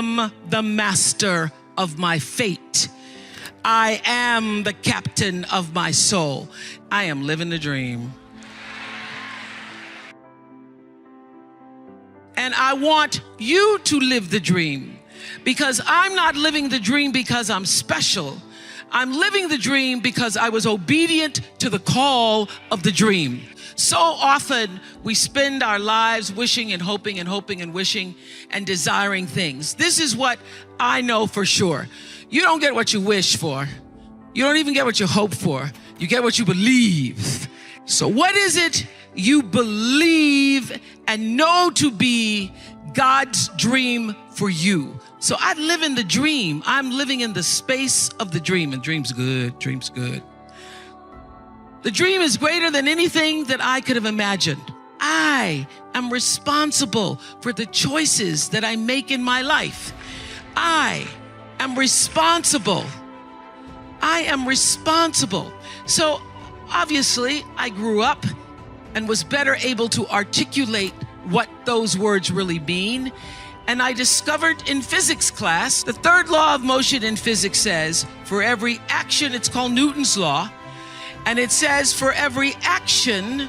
am the master of my fate. I am the captain of my soul. I am living the dream. And I want you to live the dream, because I'm not living the dream because I'm special. I'm living the dream because I was obedient to the call of the dream. So often we spend our lives wishing and hoping and hoping and wishing and desiring things. This is what I know for sure. You don't get what you wish for. You don't even get what you hope for. You get what you believe. So what is it you believe and know to be God's dream for you? So I live in the dream. I'm living in the space of the dream, and dream's good, dream's good. The dream is greater than anything that I could have imagined. I am responsible for the choices that I make in my life. I am responsible. I am responsible. So obviously I grew up and was better able to articulate what those words really mean. And I discovered in physics class, the third law of motion in physics says, for every action, it's called Newton's law, and it says for every action,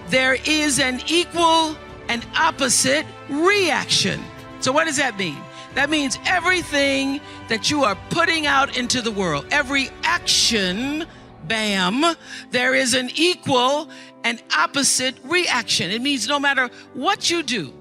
there is an equal and opposite reaction. So what does that mean? That means everything that you are putting out into the world, every action, bam, there is an equal and opposite reaction. It means no matter what you do,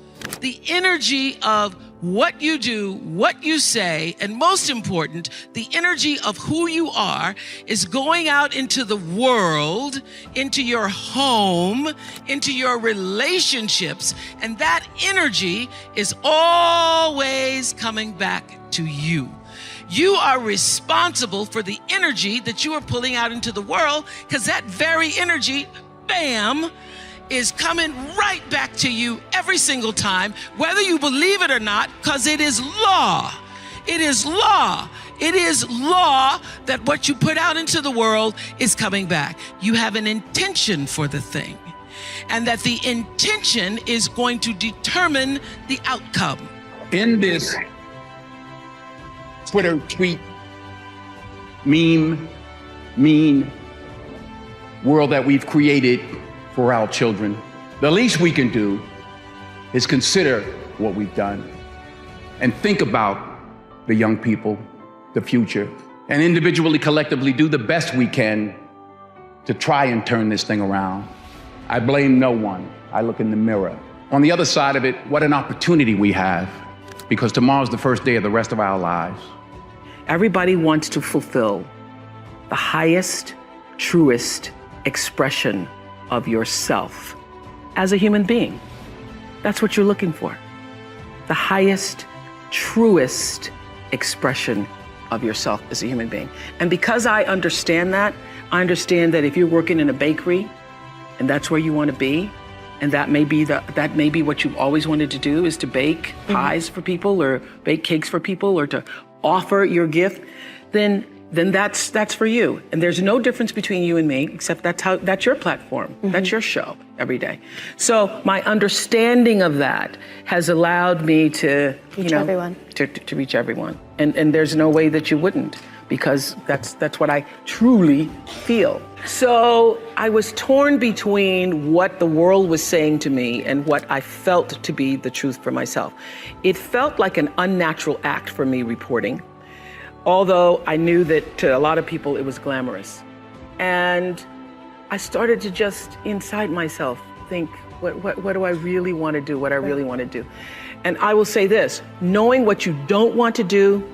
the energy of what you do, what you say, and most important, the energy of who you are is going out into the world, into your home, into your relationships, and that energy is always coming back to you. You are responsible for the energy that you are pulling out into the world, because that very energy, bam, is coming right back to you every single time, whether you believe it or not, because it is law. It is law. It is law that what you put out into the world is coming back. You have an intention for the thing, and that the intention is going to determine the outcome. In this Twitter tweet, mean world that we've created for our children, the least we can do is consider what we've done and think about the young people, the future, and individually, collectively do the best we can to try and turn this thing around. I blame no one. I look in the mirror. On the other side of it, what an opportunity we have, because tomorrow's the first day of the rest of our lives. Everybody wants to fulfill the highest, truest expression of yourself as a human being. That's what you're looking for. The highest, truest expression of yourself as a human being. And because I understand that if you're working in a bakery and that's where you want to be, and that may be what you've always wanted to do, is to bake pies for people or bake cakes for people or to offer your gift, then that's for you. And there's no difference between you and me, except that's your platform. That's your show every day. So my understanding of that has allowed me to reach everyone. To reach everyone. And there's no way that you wouldn't, because that's what I truly feel. So I was torn between what the world was saying to me and what I felt to be the truth for myself. It felt like an unnatural act for me reporting, although I knew that to a lot of people it was glamorous. And I started to just inside myself think, what do I really want to do, what I really want to do. And I will say this, knowing what you don't want to do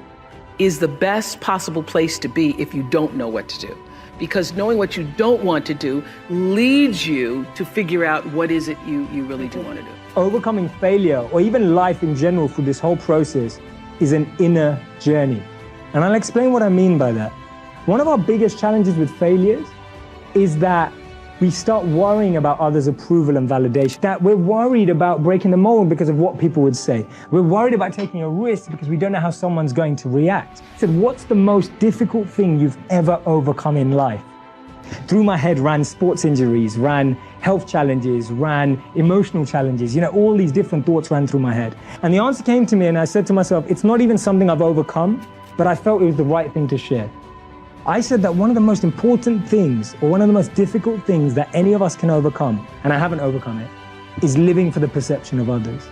is the best possible place to be if you don't know what to do. Because knowing what you don't want to do leads you to figure out what is it you really do want to do. Overcoming failure, or even life in general through this whole process, is an inner journey. And I'll explain what I mean by that. One of our biggest challenges with failures is that we start worrying about others' approval and validation. That we're worried about breaking the mold because of what people would say. We're worried about taking a risk because we don't know how someone's going to react. I said, what's the most difficult thing you've ever overcome in life? Through my head ran sports injuries, ran health challenges, ran emotional challenges. All these different thoughts ran through my head. And the answer came to me, and I said to myself, it's not even something I've overcome, but I felt it was the right thing to share. I said that one of the most important things, or one of the most difficult things that any of us can overcome, and I haven't overcome it, is living for the perception of others.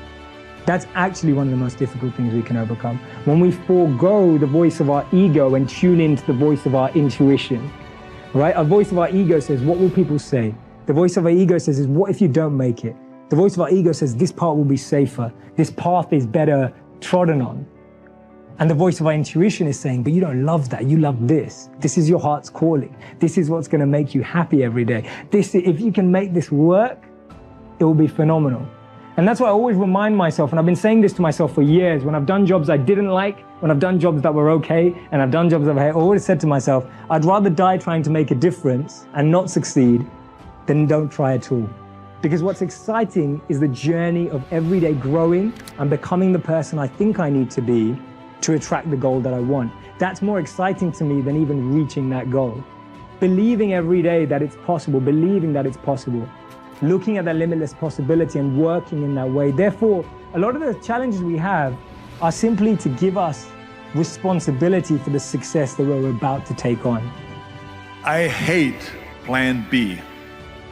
That's actually one of the most difficult things we can overcome. When we forego the voice of our ego and tune into the voice of our intuition, right? Our voice of our ego says, what will people say? The voice of our ego says, what if you don't make it? The voice of our ego says, this part will be safer. This path is better trodden on. And the voice of our intuition is saying, but you don't love that, you love this. This is your heart's calling. This is what's gonna make you happy every day. If you can make this work, it will be phenomenal. And that's why I always remind myself, and I've been saying this to myself for years, when I've done jobs I didn't like, when I've done jobs that were okay, and I've done jobs that I always said to myself, I'd rather die trying to make a difference and not succeed than don't try at all. Because what's exciting is the journey of every day growing and becoming the person I think I need to be to attract the goal that I want. That's more exciting to me than even reaching that goal. Believing every day that it's possible, believing that it's possible, looking at that limitless possibility and working in that way. Therefore, a lot of the challenges we have are simply to give us responsibility for the success that we're about to take on. I hate plan B.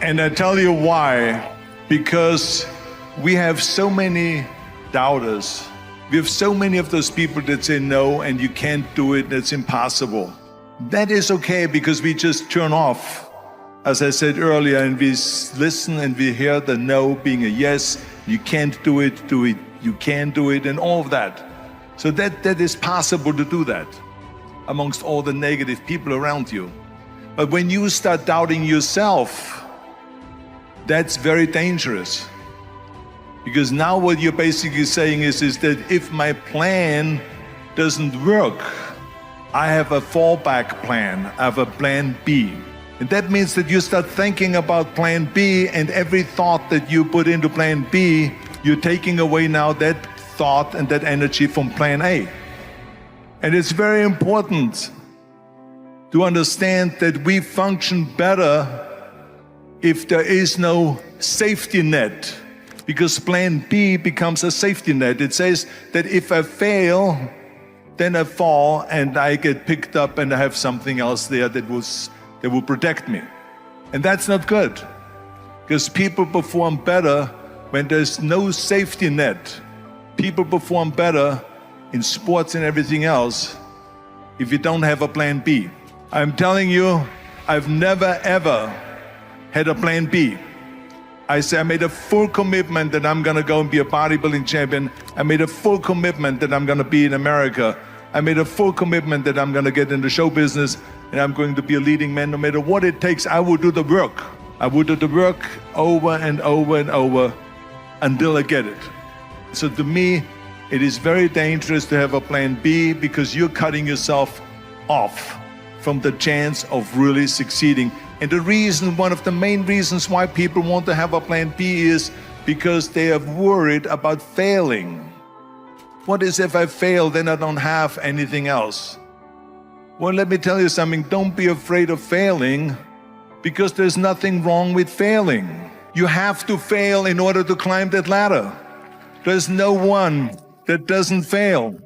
And I tell you why. Because we have so many doubters. We have so many of those people that say no and you can't do it, that's impossible. That is okay because we just turn off, as I said earlier, and we listen and we hear the no being a yes. You can't do it, you can do it, and all of that. So that is possible to do that amongst all the negative people around you. But when you start doubting yourself, that's very dangerous. Because now what you're basically saying is that if my plan doesn't work, I have a fallback plan, I have a plan B. And that means that you start thinking about plan B, and every thought that you put into plan B, you're taking away now that thought and that energy from plan A. And it's very important to understand that we function better if there is no safety net. Because plan B becomes a safety net. It says that if I fail, then I fall and I get picked up and I have something else there that will protect me. And that's not good. Because people perform better when there's no safety net. People perform better in sports and everything else if you don't have a plan B. I'm telling you, I've never ever had a plan B. I made a full commitment that I'm gonna go and be a bodybuilding champion. I made a full commitment that I'm gonna be in America. I made a full commitment that I'm gonna get in the show business and I'm going to be a leading man. No matter what it takes, I will do the work. I will do the work over and over and over until I get it. So to me, it is very dangerous to have a plan B because you're cutting yourself off from the chance of really succeeding. And the reason, one of the main reasons why people want to have a plan B is because they are worried about failing. What is if I fail, then I don't have anything else? Well, let me tell you something, don't be afraid of failing because there's nothing wrong with failing. You have to fail in order to climb that ladder. There's no one that doesn't fail.